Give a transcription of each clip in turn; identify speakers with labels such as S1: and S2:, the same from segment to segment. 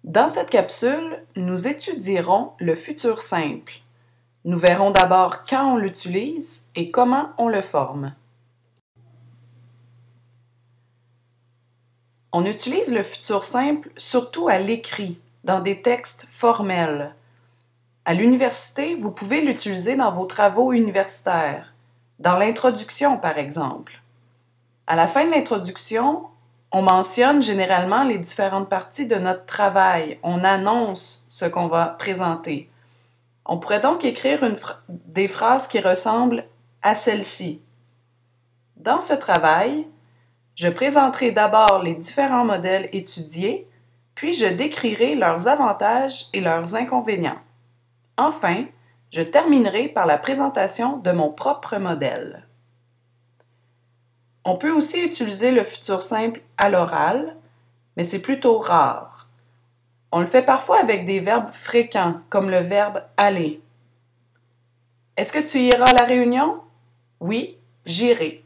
S1: Dans cette capsule, nous étudierons le futur simple. Nous verrons d'abord quand on l'utilise et comment on le forme. On utilise le futur simple surtout à l'écrit, dans des textes formels. À l'université, vous pouvez l'utiliser dans vos travaux universitaires, dans l'introduction par exemple. À la fin de l'introduction, on mentionne généralement les différentes parties de notre travail. On annonce ce qu'on va présenter. On pourrait donc écrire des phrases qui ressemblent à celle-ci. Dans ce travail, je présenterai d'abord les différents modèles étudiés, puis je décrirai leurs avantages et leurs inconvénients. Enfin, je terminerai par la présentation de mon propre modèle. On peut aussi utiliser le futur simple à l'oral, mais c'est plutôt rare. On le fait parfois avec des verbes fréquents, comme le verbe aller. Est-ce que tu iras à la réunion? Oui, j'irai.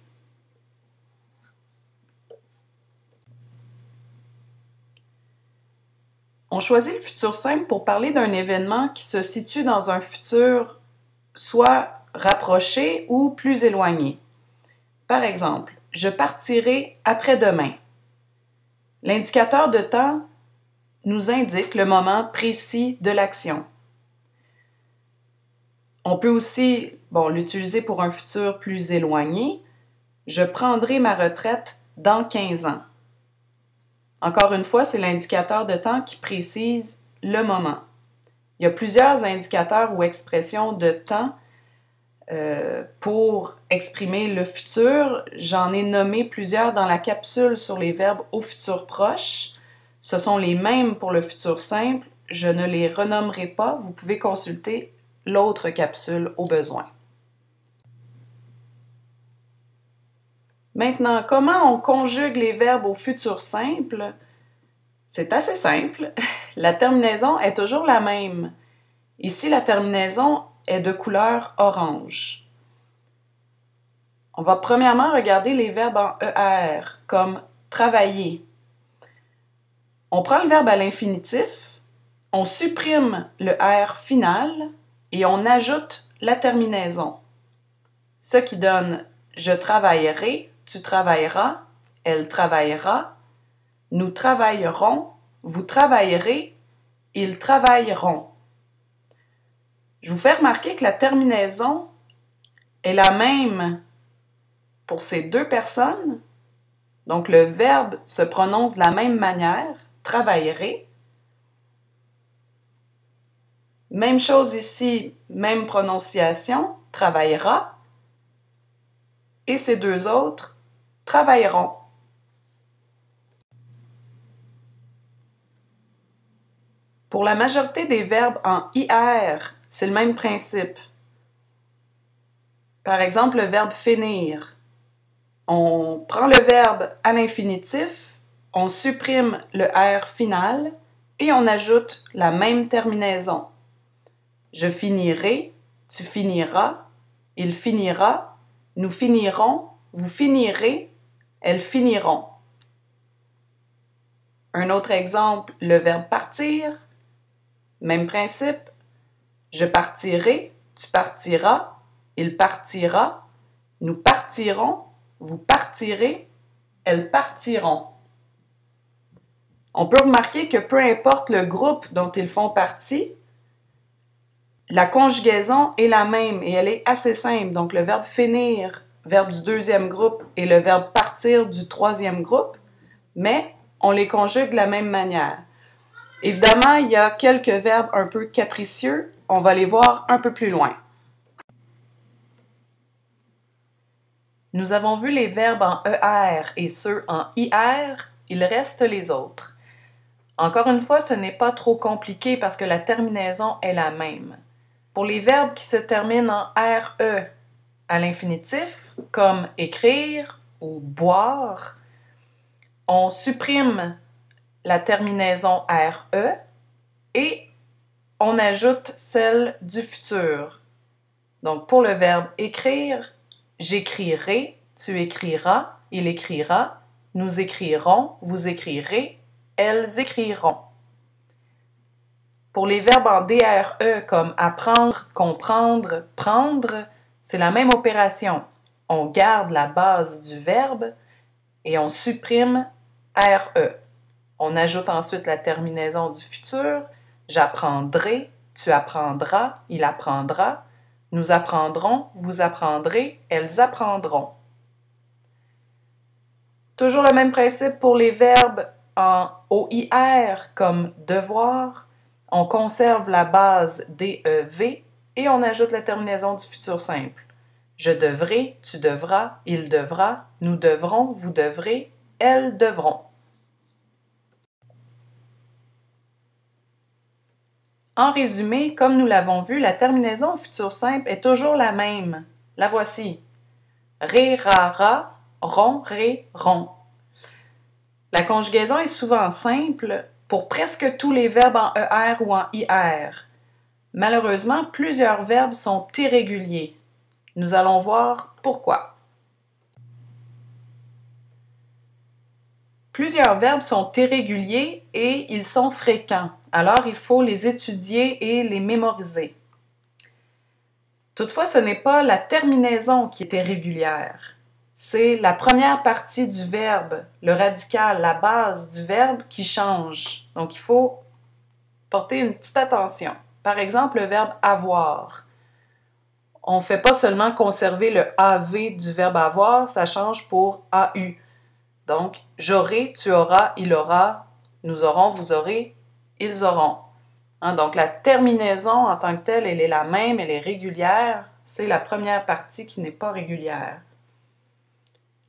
S1: On choisit le futur simple pour parler d'un événement qui se situe dans un futur soit rapproché ou plus éloigné. Par exemple, je partirai après-demain. L'indicateur de temps nous indique le moment précis de l'action. On peut aussi l'utiliser pour un futur plus éloigné. Je prendrai ma retraite dans 15 ans. Encore une fois, c'est l'indicateur de temps qui précise le moment. Il y a plusieurs indicateurs ou expressions de temps pour exprimer le futur. J'en ai nommé plusieurs dans la capsule sur les verbes au futur proche. Ce sont les mêmes pour le futur simple. Je ne les renommerai pas. Vous pouvez consulter l'autre capsule au besoin. Maintenant, comment on conjugue les verbes au futur simple? C'est assez simple. La terminaison est toujours la même. Ici, la terminaison est de couleur orange. On va premièrement regarder les verbes en ER, comme travailler. On prend le verbe à l'infinitif, on supprime le R final et on ajoute la terminaison. Ce qui donne je travaillerai, tu travailleras, elle travaillera, nous travaillerons, vous travaillerez, ils travailleront. Je vous fais remarquer que la terminaison est la même pour ces deux personnes. Donc, le verbe se prononce de la même manière, travaillerai. Même chose ici, même prononciation, travaillera. Et ces deux autres travailleront. Pour la majorité des verbes en IR, c'est le même principe. Par exemple, le verbe finir. On prend le verbe à l'infinitif, on supprime le R final et on ajoute la même terminaison. Je finirai, tu finiras, il finira, nous finirons, vous finirez, elles finiront. Un autre exemple, le verbe partir. Même principe. Je partirai, tu partiras, il partira, nous partirons, vous partirez, elles partiront. On peut remarquer que peu importe le groupe dont ils font partie, la conjugaison est la même et elle est assez simple. Donc le verbe finir, verbe du deuxième groupe, et le verbe partir du troisième groupe, mais on les conjugue de la même manière. Évidemment, il y a quelques verbes un peu capricieux. On va les voir un peu plus loin. Nous avons vu les verbes en ER et ceux en IR. Il reste les autres. Encore une fois, ce n'est pas trop compliqué parce que la terminaison est la même. Pour les verbes qui se terminent en RE à l'infinitif, comme écrire ou boire, on supprime la terminaison RE et on ajoute celle du futur. Donc, pour le verbe écrire, j'écrirai, tu écriras, il écrira, nous écrirons, vous écrirez, elles écriront. Pour les verbes en DRE comme apprendre, comprendre, prendre, c'est la même opération. On garde la base du verbe et on supprime RE. On ajoute ensuite la terminaison du futur. J'apprendrai, tu apprendras, il apprendra. Nous apprendrons, vous apprendrez, elles apprendront. Toujours le même principe pour les verbes en OIR comme devoir. On conserve la base DEV et on ajoute la terminaison du futur simple. Je devrai, tu devras, il devra, nous devrons, vous devrez, elles devront. En résumé, comme nous l'avons vu, la terminaison au futur simple est toujours la même. La voici. Ré, ra, ra, ron, ré, ron. La conjugaison est souvent simple pour presque tous les verbes en ER ou en IR. Malheureusement, plusieurs verbes sont irréguliers. Nous allons voir pourquoi. Plusieurs verbes sont irréguliers et ils sont fréquents, alors il faut les étudier et les mémoriser. Toutefois, ce n'est pas la terminaison qui est irrégulière. C'est la première partie du verbe, le radical, la base du verbe qui change. Donc, il faut porter une petite attention. Par exemple, le verbe avoir. On ne fait pas seulement conserver le AV du verbe avoir, ça change pour AU. Donc, j'aurai, tu auras, il aura, nous aurons, vous aurez, ils auront. Donc, la terminaison en tant que telle, elle est la même, elle est régulière. C'est la première partie qui n'est pas régulière.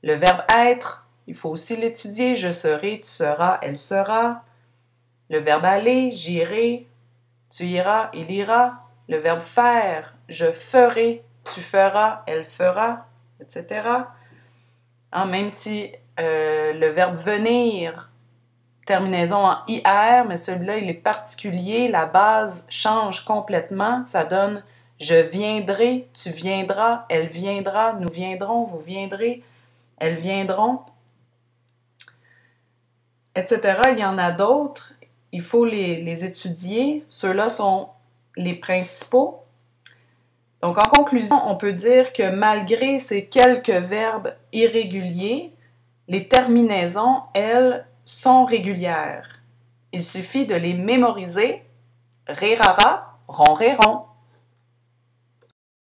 S1: Le verbe être, il faut aussi l'étudier. Je serai, tu seras, elle sera. Le verbe aller, j'irai, tu iras, il ira. Le verbe faire, je ferai, tu feras, elle fera, etc. Même si le verbe venir, terminaison en IR, mais celui-là, il est particulier. La base change complètement. Ça donne je viendrai, tu viendras, elle viendra, nous viendrons, vous viendrez, elles viendront, etc. Il y en a d'autres. Il faut les étudier. Ceux-là sont les principaux. Donc, en conclusion, on peut dire que malgré ces quelques verbes irréguliers, les terminaisons, elles, sont régulières. Il suffit de les mémoriser. Ré, ra, ra, ron, ré, ron.